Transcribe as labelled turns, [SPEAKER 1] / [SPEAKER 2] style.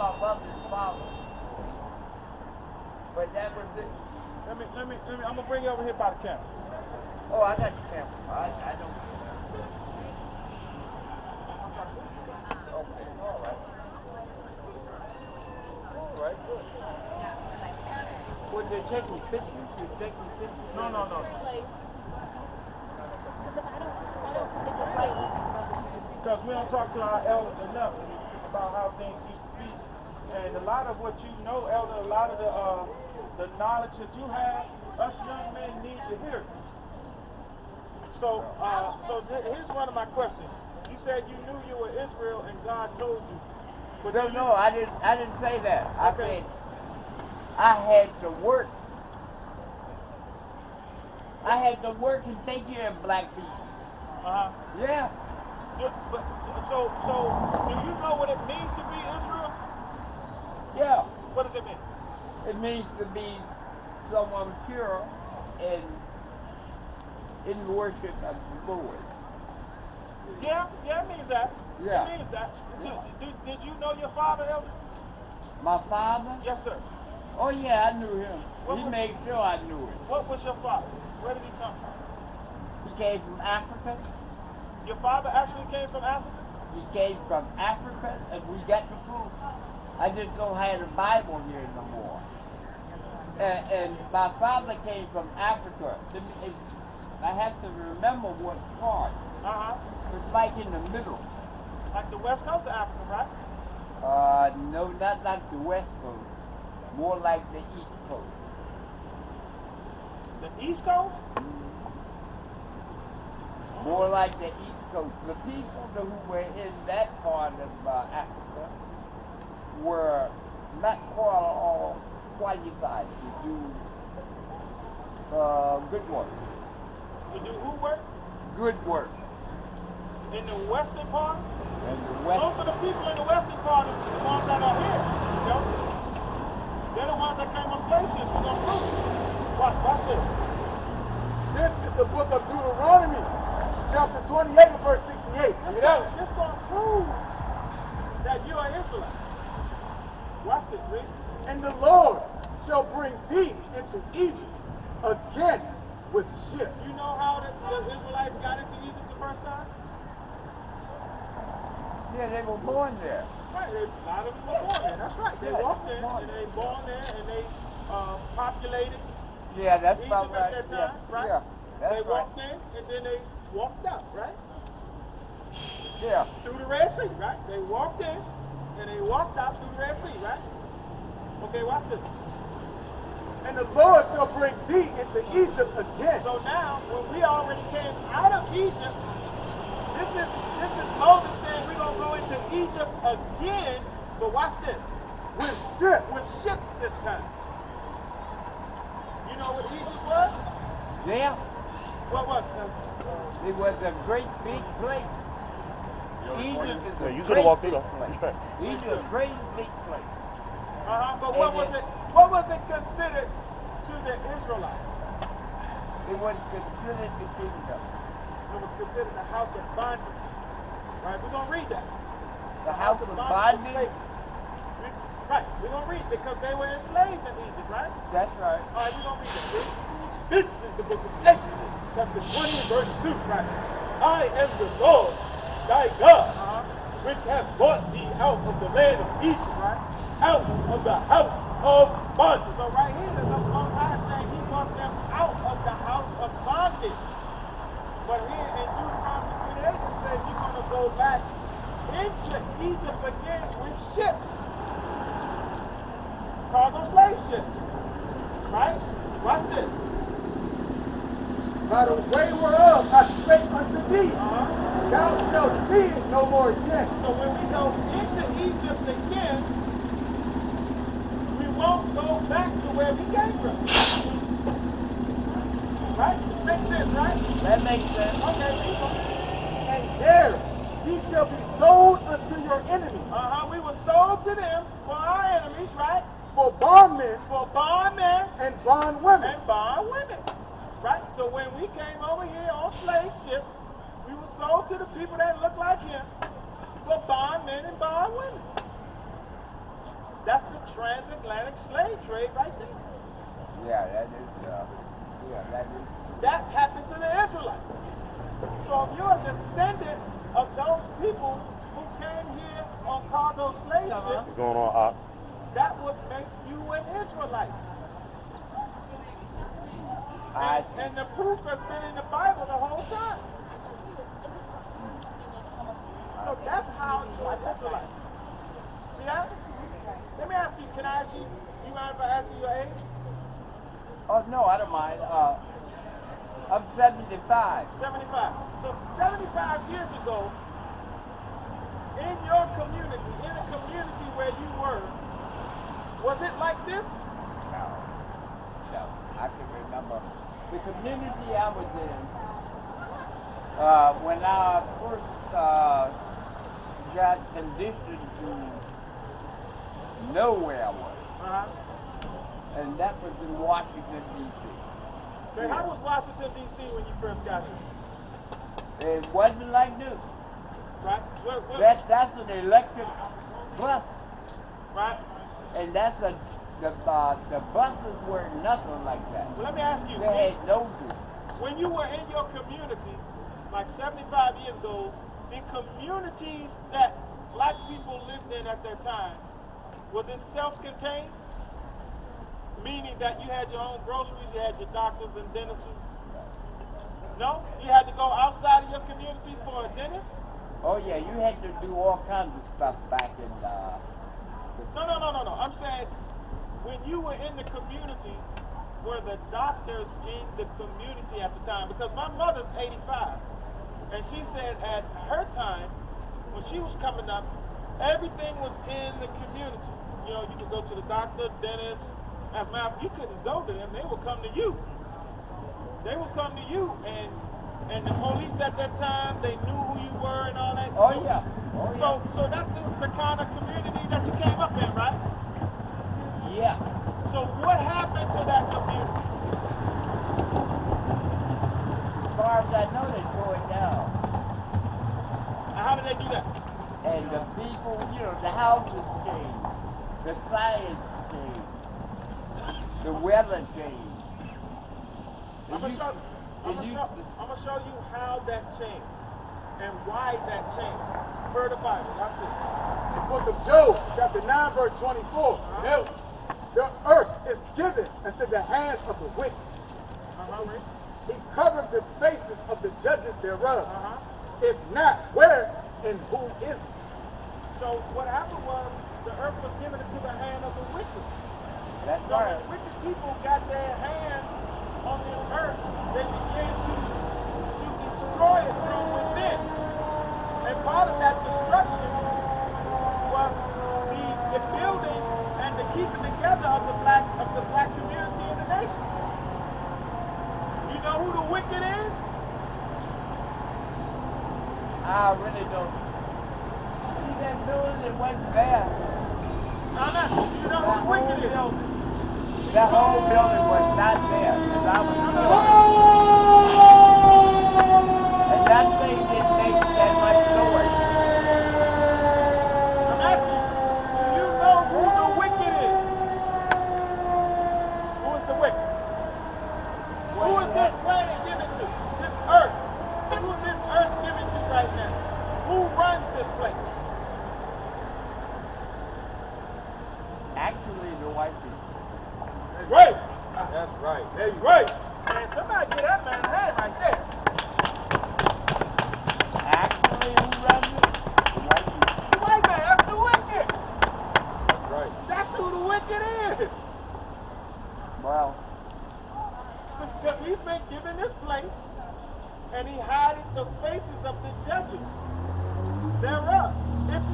[SPEAKER 1] my mother's father. But that was it.
[SPEAKER 2] I'm gonna bring you over here by the camera.
[SPEAKER 1] Oh, I got the camera. I don't. Okay, all right. All right, good. When they're taking pictures, you're taking pictures?
[SPEAKER 2] No. Because we don't talk to our elders enough about how things used to be. And a lot of what you know, elder, a lot of the knowledge that you have, us young men need to hear. So here's one of my questions. You said you knew you were Israel and God told you. But
[SPEAKER 1] No, I didn't say that. I said I had to work. I had to work and take care of black people. Yeah.
[SPEAKER 2] So do you know what it means to be Israel?
[SPEAKER 1] Yeah.
[SPEAKER 2] What does it mean?
[SPEAKER 1] It means to be someone pure and in worship of the Lord.
[SPEAKER 2] Yeah, it means that.
[SPEAKER 1] Yeah.
[SPEAKER 2] It means that. Did you know your father, elder?
[SPEAKER 1] My father?
[SPEAKER 2] Yes, sir.
[SPEAKER 1] Oh yeah, I knew him.
[SPEAKER 2] What
[SPEAKER 1] He
[SPEAKER 2] was-
[SPEAKER 1] made sure I knew him.
[SPEAKER 2] What was your father? Where did he come from?
[SPEAKER 1] He came from Africa.
[SPEAKER 2] Your father actually came from Africa?
[SPEAKER 1] He came from Africa, and we got the proof. I just don't have the Bible here no more. And my father came from Africa. I have to remember what part. It's like in the middle.
[SPEAKER 2] Like the west coast of Africa, right?
[SPEAKER 1] No, not the west coast. More like the east coast.
[SPEAKER 2] The east coast?
[SPEAKER 1] More like the east coast. The people who were in that part of Africa were not all qualified to do good work.
[SPEAKER 2] To do who work?
[SPEAKER 1] Good work.
[SPEAKER 2] In the western part?
[SPEAKER 1] And the west.
[SPEAKER 2] Most of the people in the western part is the ones that are here. You know? They're the ones that came on slave ships. We're going to prove it. Watch this.
[SPEAKER 3] This is the book of Deuteronomy, chapter 28 and verse 68.
[SPEAKER 2] This going to prove that you are Israelite. Watch this, read.
[SPEAKER 3] And the Lord shall bring thee into Egypt again with ships.
[SPEAKER 2] You know how the Israelites got into Egypt the first time?
[SPEAKER 1] Yeah, they were born there.
[SPEAKER 2] Right, a lot of them were born there. That's right. They walked in and they born there and they populated
[SPEAKER 1] Yeah, that's
[SPEAKER 2] Egypt
[SPEAKER 1] about right.
[SPEAKER 2] at that time, right?
[SPEAKER 1] Yeah, that's
[SPEAKER 2] They
[SPEAKER 1] right.
[SPEAKER 2] walked in and then they walked out, right?
[SPEAKER 1] Yeah.
[SPEAKER 2] Through the Red Sea, right? They walked in and they walked out through the Red Sea, right? Okay, watch this.
[SPEAKER 3] And the Lord shall bring thee into Egypt again.
[SPEAKER 2] So now, when we already came out of Egypt, this is Moses saying we're going to go into Egypt again, but watch this.
[SPEAKER 3] With ships.
[SPEAKER 2] With ships this time. You know what Egypt was?
[SPEAKER 1] Yeah.
[SPEAKER 2] What was it?
[SPEAKER 1] It was a great big place. Egypt is a
[SPEAKER 4] You could
[SPEAKER 1] great
[SPEAKER 4] have walked through
[SPEAKER 1] big
[SPEAKER 4] though.
[SPEAKER 1] place. Egypt is a great big place.
[SPEAKER 2] But what was it considered to the Israelites?
[SPEAKER 1] It was considered the kingdom.
[SPEAKER 2] It was considered the house of bondage. Right? We're going to read that.
[SPEAKER 1] The house of
[SPEAKER 2] and
[SPEAKER 1] bondage?
[SPEAKER 2] slavery. Right, we're going to read because they were enslaved in Egypt, right?
[SPEAKER 1] That's right.
[SPEAKER 2] All right, we're going to read that. This is the book of Exodus, chapter 20 and verse 2, right? I am the Lord, thy God, which have brought thee out of the land of Egypt, right? Out of the house of bondage. So right here, the Most High is saying he brought them out of the house of bondage. But here in Deuteronomy 28, it says you're going to go back into Egypt again with ships. Cargo slave ships. Right? Watch this.
[SPEAKER 3] By the way whereof I spake unto thee, thou shalt see it no more again.
[SPEAKER 2] So when we go into Egypt again, we won't go back to where we came from. Right? Makes sense, right?
[SPEAKER 1] That makes sense.
[SPEAKER 2] Okay, people.
[SPEAKER 3] And there ye shall be sold unto your enemies,
[SPEAKER 2] We were sold to them for our enemies, right?
[SPEAKER 3] for bondmen
[SPEAKER 2] For bondmen
[SPEAKER 3] and bondwomen.
[SPEAKER 2] and bondwomen. Right? So when we came over here on slave ships, we were sold to the people that look like him for bondmen and bondwomen. transatlantic slave trade right there.
[SPEAKER 1] Yeah, that is. That is.
[SPEAKER 2] That happened to the Israelites. So if you're a descendant of those people who came here on cargo slave ships,
[SPEAKER 4] What's going on, Op?
[SPEAKER 2] that would make you an Israelite. And the proof has been in the Bible the whole time. So that's how you are Israelite. See that? Let me ask you, can I ask you, you mind if I ask you your age?
[SPEAKER 1] Oh no, I don't mind. I'm 75.
[SPEAKER 2] 75. So 75 years ago, in your community, in a community where you were, was it like this?
[SPEAKER 1] No. I can remember the community I was in when I first got conditioned to know where I was. And that was in Washington, D.C.
[SPEAKER 2] Okay, how was Washington, D.C. when you first got here?
[SPEAKER 1] It wasn't like this.
[SPEAKER 2] Right?
[SPEAKER 1] That's an electric bus.
[SPEAKER 2] Right?
[SPEAKER 1] And that's the buses were nothing like that.
[SPEAKER 2] Well, let me ask you.
[SPEAKER 1] They had noses.
[SPEAKER 2] When you were in your community, like 75 years ago, the communities that black people lived in at that time, was it self-contained? Meaning that you had your own groceries, you had your doctors and dentists? No? You had to go outside of your community for a dentist?
[SPEAKER 1] Oh yeah, you had to do all kinds of stuff back in
[SPEAKER 2] No. I'm saying, when you were in the community, were the doctors in the community at the time? Because my mother's 85, and she said at her time, when she was coming up, everything was in the community. You know, you could go to the doctor, dentist. As a matter of fact, you couldn't go to them, they would come to you. They would come to you, and the police at that time, they knew who you were and all that.
[SPEAKER 1] Oh yeah.
[SPEAKER 2] So that's the kind of community that you came up in, right?
[SPEAKER 1] Yeah.
[SPEAKER 2] So what happened to that community?
[SPEAKER 1] As far as I know, they tore it down.
[SPEAKER 2] And how did they do that?
[SPEAKER 1] And the people, you know, the houses changed, the science changed, the weather changed.
[SPEAKER 2] I'm gonna show you how that changed and why that changed. Per the Bible, watch this.
[SPEAKER 3] The book of Job, chapter 9, verse 24.
[SPEAKER 2] Nope.
[SPEAKER 3] The earth is given into the hands of the wicked.
[SPEAKER 2] Read.
[SPEAKER 3] He covered the faces of the judges thereof.
[SPEAKER 2] Uh-huh.
[SPEAKER 3] If not, where and who is it?
[SPEAKER 2] So what happened was the earth was given into the hand of the wicked.
[SPEAKER 1] That's
[SPEAKER 2] So
[SPEAKER 1] right.
[SPEAKER 2] when wicked people got their hands on this earth, they began to destroy it from within. And part of that destruction was the building and the keeping together of the black community in the nation. You know who the wicked is?
[SPEAKER 1] I really don't. See that building that wasn't there?
[SPEAKER 2] I'm asking, do you know who the wicked is?
[SPEAKER 1] That whole building was not there because I was there. And that thing didn't make that much noise.
[SPEAKER 2] I'm asking, do you know who the wicked is? Who is the wicked? Who is this planet given to? This earth. Who is this earth given to right now? Who runs this place?
[SPEAKER 1] Actually, the white people.
[SPEAKER 2] That's right.
[SPEAKER 3] That's right.
[SPEAKER 2] That's right. Man, somebody get that man hand right there.
[SPEAKER 1] Actually, who runs it? The white people.
[SPEAKER 2] The white man, that's the wicked.
[SPEAKER 3] That's right.
[SPEAKER 2] That's who the wicked is.
[SPEAKER 1] Well,
[SPEAKER 2] Because he's been given this place and he hiding the faces of the judges thereof. If